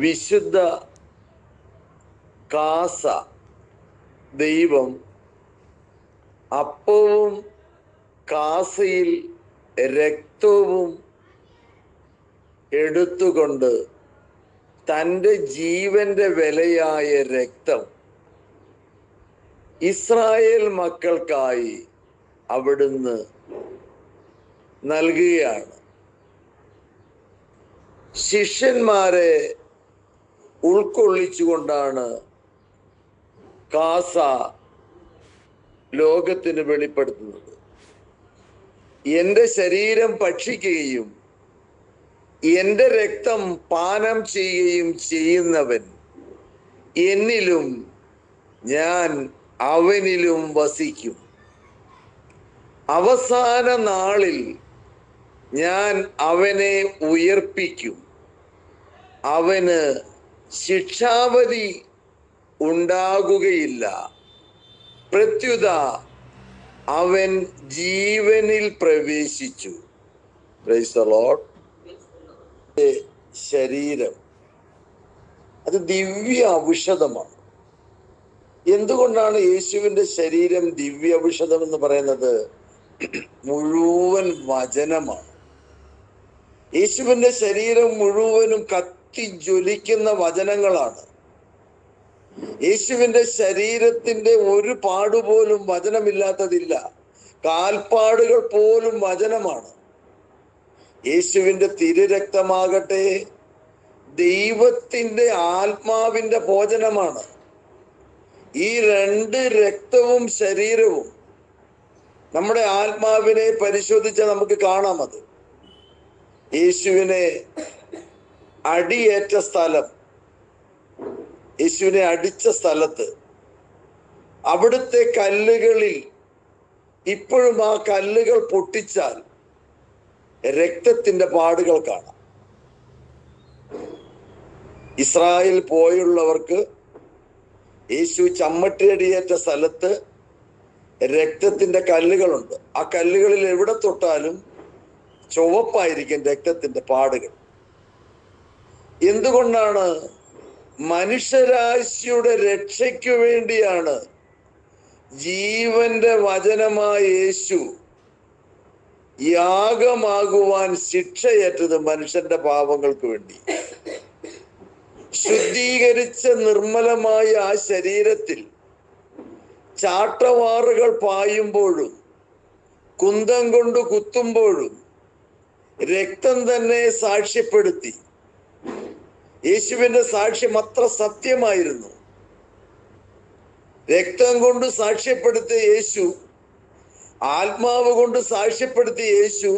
വിശുദ്ധ കാസ ദൈവം അപ്പവും കാസയിൽ രക്തവും എടുത്തുകൊണ്ട് തൻ്റെ ജീവന്റെ വിലയായ രക്തം ഇസ്രായേൽ മക്കൾക്കായി അവിടുന്ന് നൽകുകയാണ്. ശിഷ്യന്മാരെ ഉൾക്കൊള്ളിച്ചുകൊണ്ടാണ് കാസ ലോകത്തിന് വെളിപ്പെടുത്തുന്നത്. എൻ്റെ ശരീരം ഭക്ഷിക്കുകയും എൻ്റെ രക്തം പാനം ചെയ്യുകയും ചെയ്യുന്നവൻ എന്നിലും ഞാൻ അവനിലും വസിക്കും. അവസാന നാളിൽ ഞാൻ അവനെ ഉയർപ്പിക്കും. അവന് ശിക്ഷാവധി ഉണ്ടാകുകയില്ല. പ്രത്യുത അവൻ ജീവനിൽ പ്രവേശിച്ചു. Praise the Lord. ശരീരം അത് ദിവ്യ ഔഷധമാണ്. എന്തുകൊണ്ടാണ് യേശുവിൻ്റെ ശരീരം ദിവ്യ ഔഷധം എന്ന് പറയുന്നത്? മുഴുവൻ വചനമാണ്. യേശുവിൻ്റെ ശരീരം മുഴുവനും കത്തി ജ്വലിക്കുന്ന വചനങ്ങളാണ്. യേശുവിൻ്റെ ശരീരത്തിന്റെ ഒരു പാടുപോലും വചനമില്ലാത്തതില്ല. കാൽപ്പാടുകൾ പോലും വചനമാണ്. യേശുവിൻ്റെ തിരുരക്തമാകട്ടെ ദൈവത്തിൻ്റെ ആത്മാവിൻ്റെ ഭോജനമാണ്. ഈ രണ്ട് രക്തവും ശരീരവും നമ്മുടെ ആത്മാവിനെ പരിശോധിച്ചാൽ നമുക്ക് കാണാം. അത് യേശുവിനെ അടിയേറ്റ സ്ഥലം, യേശുവിനെ അടിച്ച സ്ഥലത്ത് അവിടുത്തെ കല്ലുകളിൽ ഇപ്പോഴും ആ കല്ലുകൾ പൊട്ടിച്ചാൽ രക്തത്തിന്റെ പാടുകൾ കാണാം. ഇസ്രായേൽ പോയുള്ളവർക്ക് യേശു ചമ്മട്ടിയടിയേറ്റ സ്ഥലത്ത് രക്തത്തിന്റെ കല്ലുകളുണ്ട്. ആ കല്ലുകളിൽ എവിടെ തൊട്ടാലും ചുവപ്പായിരിക്കും രക്തത്തിന്റെ പാടുകൾ. എന്തുകൊണ്ടാണ്? മനുഷ്യരാശിയുടെ രക്ഷയ്ക്കു വേണ്ടിയാണ് ജീവന്റെ വചനമായ യേശു യാഗമാകുവാൻ ശിക്ഷയേറ്റത്. മനുഷ്യന്റെ പാപങ്ങൾക്ക് വേണ്ടി ശുദ്ധീകരിച്ച നിർമ്മലമായ ആ ശരീരത്തിൽ ചാട്ടവാറുകൾ പായുമ്പോഴും കുന്തം കൊണ്ട് കുത്തുമ്പോഴും രക്തം തന്നെ സാക്ഷ്യപ്പെടുത്തി. യേശുവിന്റെ സാക്ഷ്യം അത്ര സത്യമായിരുന്നു. രക്തം കൊണ്ട് സാക്ഷ്യപ്പെടുത്തിയ യേശു, ആത്മാവ് കൊണ്ട് സാക്ഷ്യപ്പെടുത്തിയ യേശു,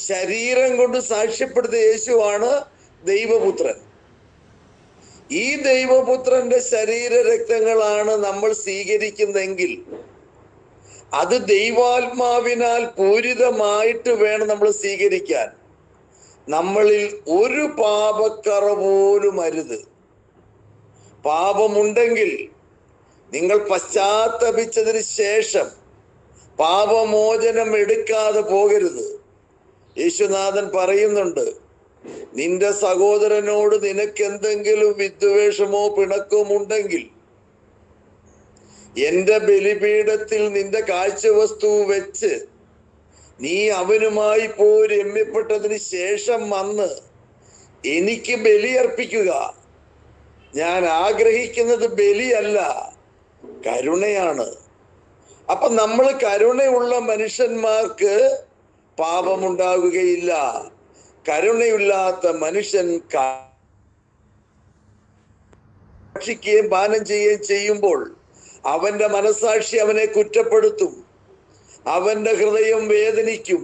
ശരീരം കൊണ്ട് സാക്ഷ്യപ്പെടുത്തിയ യേശുവാണ് ദൈവപുത്രൻ. ഈ ദൈവപുത്രന്റെ ശരീര രക്തങ്ങളാണ് നമ്മൾ സ്വീകരിക്കുന്നെങ്കിൽ അത് ദൈവാത്മാവിനാൽ പൂരിതമായിട്ട് വേണം നമ്മൾ സ്വീകരിക്കാൻ. നമ്മളിൽ ഒരു പാപക്കറ പോലും അരുത്. പാപമുണ്ടെങ്കിൽ നിങ്ങൾ പശ്ചാത്തപിച്ചതിന് ശേഷം പാപമോചനം എടുക്കാതെ പോകരുത്. യേശുനാഥൻ പറയുന്നുണ്ട്, നിന്റെ സഹോദരനോട് നിനക്കെന്തെങ്കിലും വിദ്വേഷമോ പിണക്കമോ ഉണ്ടെങ്കിൽ എന്റെ ബലിപീഠത്തിൽ നിന്റെ കാഴ്ചവസ്തു വെച്ച് നീ അവനുമായി പോയി രമ്യപ്പെട്ടതിന് ശേഷം വന്ന് എനിക്ക് ബലിയർപ്പിക്കുക. ഞാൻ ആഗ്രഹിക്കുന്നത് ബലിയല്ല, കരുണയാണ്. അപ്പൊ നമ്മൾ കരുണയുള്ള മനുഷ്യന്മാർക്ക് പാപമുണ്ടാകുകയില്ല. കരുണയില്ലാത്ത മനുഷ്യൻ ഭക്ഷിക്കുകയും പാനം ചെയ്യുകയും ചെയ്യുമ്പോൾ അവന്റെ മനസാക്ഷി അവനെ കുറ്റപ്പെടുത്തും. അവന്റെ ഹൃദയം വേദനിക്കും.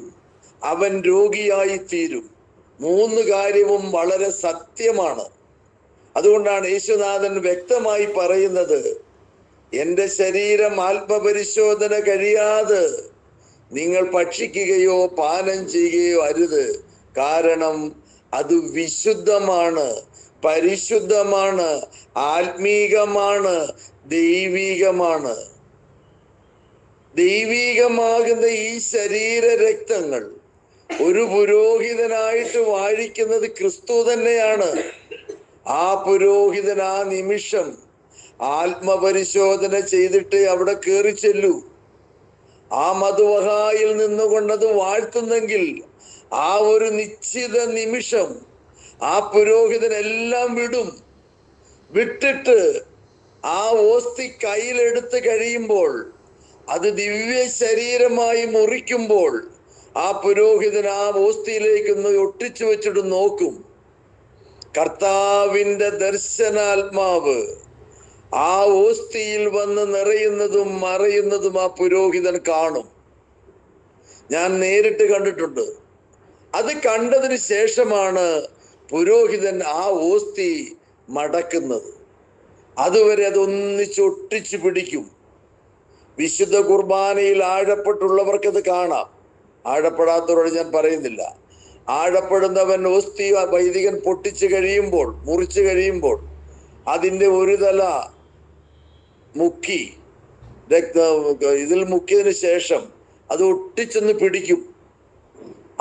അവൻ രോഗിയായി തീരും. മൂന്ന് കാര്യവും വളരെ സത്യമാണ്. അതുകൊണ്ടാണ് യേശുനാഥൻ വ്യക്തമായി പറയുന്നത്, എൻ്റെ ശരീരം ആത്മപരിശോധന കഴിയാതെ നിങ്ങൾ ഭക്ഷിക്കുകയോ പാനം ചെയ്യുകയോ അരുത്. കാരണം അത് വിശുദ്ധമാണ്, പരിശുദ്ധമാണ്, ആത്മീകമാണ്, ദൈവികമാണ്. ദൈവികമാകുന്ന ഈ ശരീര രക്തങ്ങൾ ഒരു പുരോഹിതനായിട്ട് വാഴിക്കുന്നത് ക്രിസ്തു തന്നെയാണ്. ആ പുരോഹിതൻ ആ നിമിഷം ആത്മപരിശോധന ചെയ്തിട്ട് അവിടെ കയറി ചെല്ലൂ. ആ മധുവഹായിൽ നിന്നുകൊണ്ടത് വാഴ്ത്തുന്നെങ്കിൽ ആ ഒരു നിശ്ചിത നിമിഷം ആ പുരോഹിതൻ എല്ലാം വിട്ടിട്ട് ആ ഓസ്തി കയ്യിലെടുത്ത് കഴിയുമ്പോൾ, അത് ദിവ്യ ശരീരമായി മുറിക്കുമ്പോൾ, ആ പുരോഹിതൻ ആ ഓസ്തിയിലേക്കൊന്ന് ഒട്ടിച്ചു വെച്ചിട്ട് നോക്കും. കർത്താവിന്റെ ദർശനാത്മാവ് ആ ഓസ്തിയിൽ വന്ന് നിറയുന്നതും മറയുന്നതും ആ പുരോഹിതൻ കാണും. ഞാൻ നേരിട്ട് കണ്ടിട്ടുണ്ട്. അത് കണ്ടതിന് ശേഷമാണ് പുരോഹിതൻ ആ ഓസ്തി മടക്കുന്നത്. അതുവരെ അതൊന്നിച്ചൊട്ടിച്ചു പിടിക്കും. വിശുദ്ധ കുർബാനയിൽ ആഴപ്പെട്ടുള്ളവർക്കത് കാണാം. ആഴപ്പെടാത്തവരോട് ഞാൻ പറയുന്നില്ല. ആഴപ്പെടുന്നവൻ ഓസ്തി വൈദികൻ പൊട്ടിച്ചു കഴിയുമ്പോൾ, മുറിച്ചു കഴിയുമ്പോൾ, അതിൻ്റെ ഒരു തല മുക്കി ഇതിൽ മുക്കിയതിന് ശേഷം അത് ഒട്ടിച്ചൊന്ന് പിടിക്കും.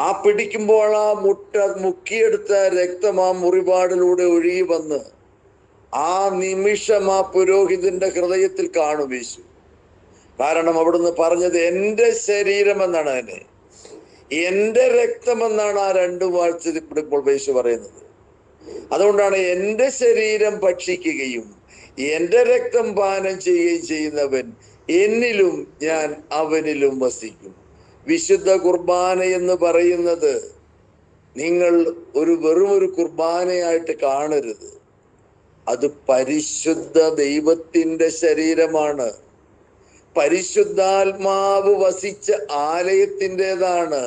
ആ പിടിക്കുമ്പോൾ ആ മുക്കിയെടുത്ത രക്തം ആ മുറിപാടിലൂടെ ഒഴുകി വന്ന് ആ നിമിഷം ആ പുരോഹിതന്റെ ഹൃദയത്തിൽ കാണും യേശു. കാരണം അവിടുന്ന് പറഞ്ഞത് എൻ്റെ ശരീരം എന്നാണ്, അതിനെ എൻ്റെ രക്തം എന്നാണ് ആ രണ്ടു വാഴ്ചപ്പോൾ യേശു പറയുന്നത്. അതുകൊണ്ടാണ് എൻ്റെ ശരീരം ഭക്ഷിക്കുകയും എൻ്റെ രക്തം പാനം ചെയ്യുകയും ചെയ്യുന്നവൻ എന്നിലും ഞാൻ അവനിലും വസിക്കും. വിശുദ്ധ കുർബാന എന്ന് പറയുന്നത് നിങ്ങൾ വെറും ഒരു കുർബാനയായിട്ട് കാണരുത്. അത് പരിശുദ്ധ ദൈവത്തിൻ്റെ ശരീരമാണ്. പരിശുദ്ധാത്മാവ് വസിച്ച ആലയത്തിൻ്റെതാണ്.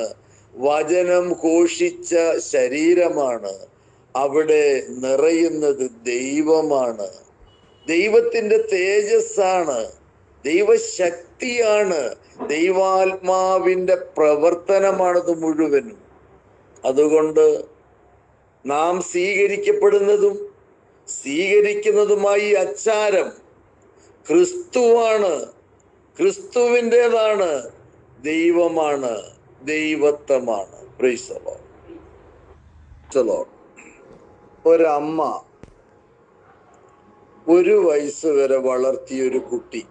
വചനം ഘോഷിച്ച ശരീരമാണ്. അവിടെ നിറയുന്നത് ദൈവമാണ്. ദൈവത്തിൻ്റെ തേജസ്സാണ്, ദൈവശക്തിയാണ്, ദൈവാത്മാവിൻ്റെ പ്രവർത്തനമാണത് മുഴുവനും. അതുകൊണ്ട് നാം സ്വീകരിക്കുന്നതുമായി അച്ചാരം ക്രിസ്തുവാണ്, ക്രിസ്തുവിൻ്റെതാണ്, ദൈവമാണ്, ദൈവത്വമാണ്. Praise the Lord. ഒരമ്മ 1 വയസ്സ് വരെ വളർത്തിയൊരു കുട്ടി,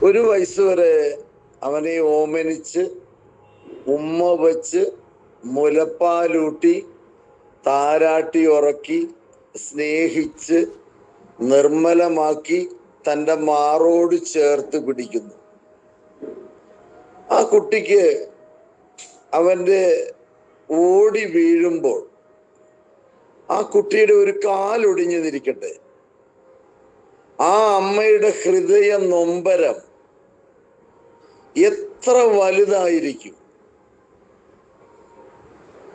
1 വയസ്സ് വരെ അവനെ ഓമനിച്ച് ഉമ്മ വച്ച് മുലപ്പാലൂട്ടി താരാട്ടി ഉറക്കി സ്നേഹിച്ച് നിർമ്മലമാക്കി തൻ്റെ മാറോട് ചേർത്ത് പിടിക്കുന്നു. ആ കുട്ടിക്ക് അവൻ്റെ ഓടി വീഴുമ്പോൾ ആ കുട്ടിയുടെ ഒരു കാലൊടിഞ്ഞിരിക്കട്ടെ, ആ അമ്മയുടെ ഹൃദയ നൊമ്പരം എത്ര വലുതായിരിക്കും.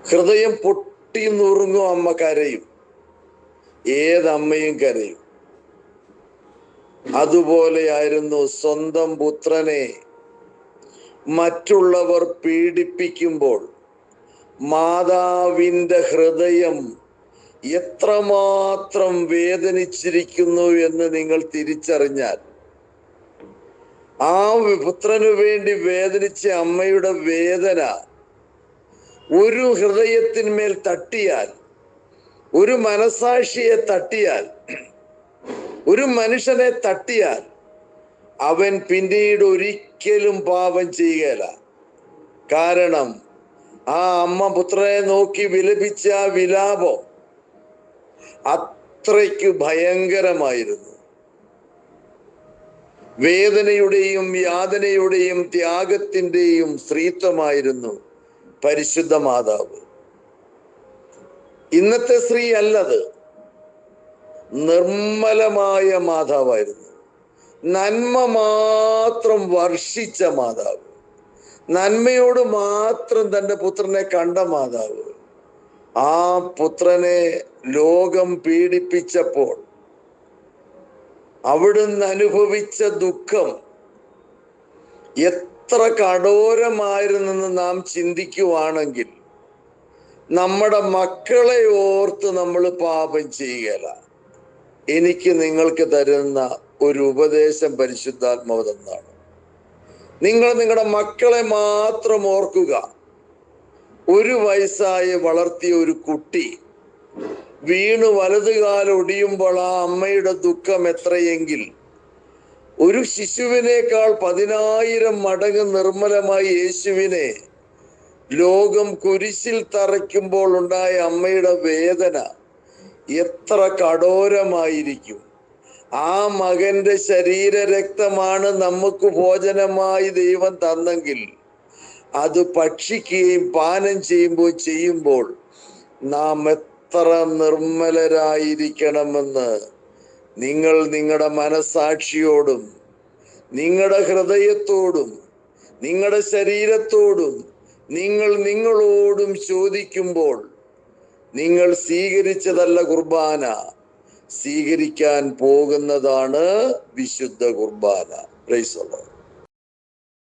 ഹൃദയം പൊട്ടി നുറുങ്ങും, അമ്മ കരയും, ഏതമ്മയും കരയും. അതുപോലെയായിരുന്നു സ്വന്തം പുത്രനെ മറ്റുള്ളവർ പീഡിപ്പിക്കുമ്പോൾ മാതാവിൻ്റെ ഹൃദയം എത്രമാത്രം വേദനിച്ചിരിക്കുന്നു എന്ന് നിങ്ങൾ തിരിച്ചറിഞ്ഞാൽ, ആ പുത്രനു വേണ്ടി വേദനിച്ച അമ്മയുടെ വേദന ഒരു ഹൃദയത്തിന്മേൽ തട്ടിയാൽ, ഒരു മനസാക്ഷിയെ തട്ടിയാൽ, ഒരു മനുഷ്യനെ തട്ടിയാൽ, അവൻ പിന്നീട് ഒരിക്കലും പാപം ചെയ്യുകയില്ല. കാരണം ആ അമ്മ പുത്രനെ നോക്കി വിലപിച്ച വിലാപം അത്രയ്ക്ക് ഭയങ്കരമായിരുന്നു. വേദനയുടെയും യാതനയുടെയും ത്യാഗത്തിൻ്റെയും സ്ത്രീത്വമായിരുന്നു പരിശുദ്ധ മാതാവ്. ഇന്നത്തെ സ്ത്രീ അല്ലത്, നിർമ്മലമായ മാതാവായിരുന്നു. നന്മ മാത്രം വർഷിച്ച മാതാവ്, നന്മയോട് മാത്രം തൻ്റെ പുത്രനെ കണ്ട മാതാവ്. ആ പുത്രനെ ലോകം പീഡിപ്പിച്ചപ്പോൾ അവിടുന്ന് അനുഭവിച്ച ദുഃഖം എത്ര കഠോരമായിരുന്നെന്ന് നാം ചിന്തിക്കുവാണെങ്കിൽ നമ്മുടെ മക്കളെ ഓർത്ത് നമ്മൾ പാപം ചെയ്യുകയില്ല. എനിക്ക് നിങ്ങൾക്ക് തരുന്ന ഒരു ഉപദേശം പരിശുദ്ധാത്മാവ് തന്നാണ്. നിങ്ങൾ നിങ്ങളുടെ മക്കളെ മാത്രം ഓർക്കുക. 1 വയസ്സായി വളർത്തിയ ഒരു കുട്ടി വീണ് വലതുകാലം ഒടിയുമ്പോൾ ആ അമ്മയുടെ ദുഃഖം എത്രയെങ്കിൽ ഒരു ശിശുവിനേക്കാൾ 10,000 മടങ്ങ് നിർമ്മലമായി യേശുവിനെ ലോകം കുരിശിൽ തറയ്ക്കുമ്പോൾ ഉണ്ടായ അമ്മയുടെ വേദന എത്ര കഠോരമായിരിക്കും. ആ മകന്റെ ശരീരരക്തമാണ് നമുക്ക് ഭോജനമായി ദൈവം തന്നെങ്കിൽ അത് ഭക്ഷിക്കുകയും പാനം ചെയ്യുമ്പോൾ നാം എത്ര നിർമ്മലരായിരിക്കണമെന്ന് നിങ്ങൾ നിങ്ങളുടെ മനസാക്ഷിയോടും നിങ്ങളുടെ ഹൃദയത്തോടും നിങ്ങളുടെ ശരീരത്തോടും നിങ്ങളോടും ചോദിക്കുമ്പോൾ നിങ്ങൾ സ്വീകരിച്ചതല്ല കുർബാന, സ്വീകരിക്കാൻ പോകുന്നതാണ് വിശുദ്ധ കുർബാന. Praise the Lord.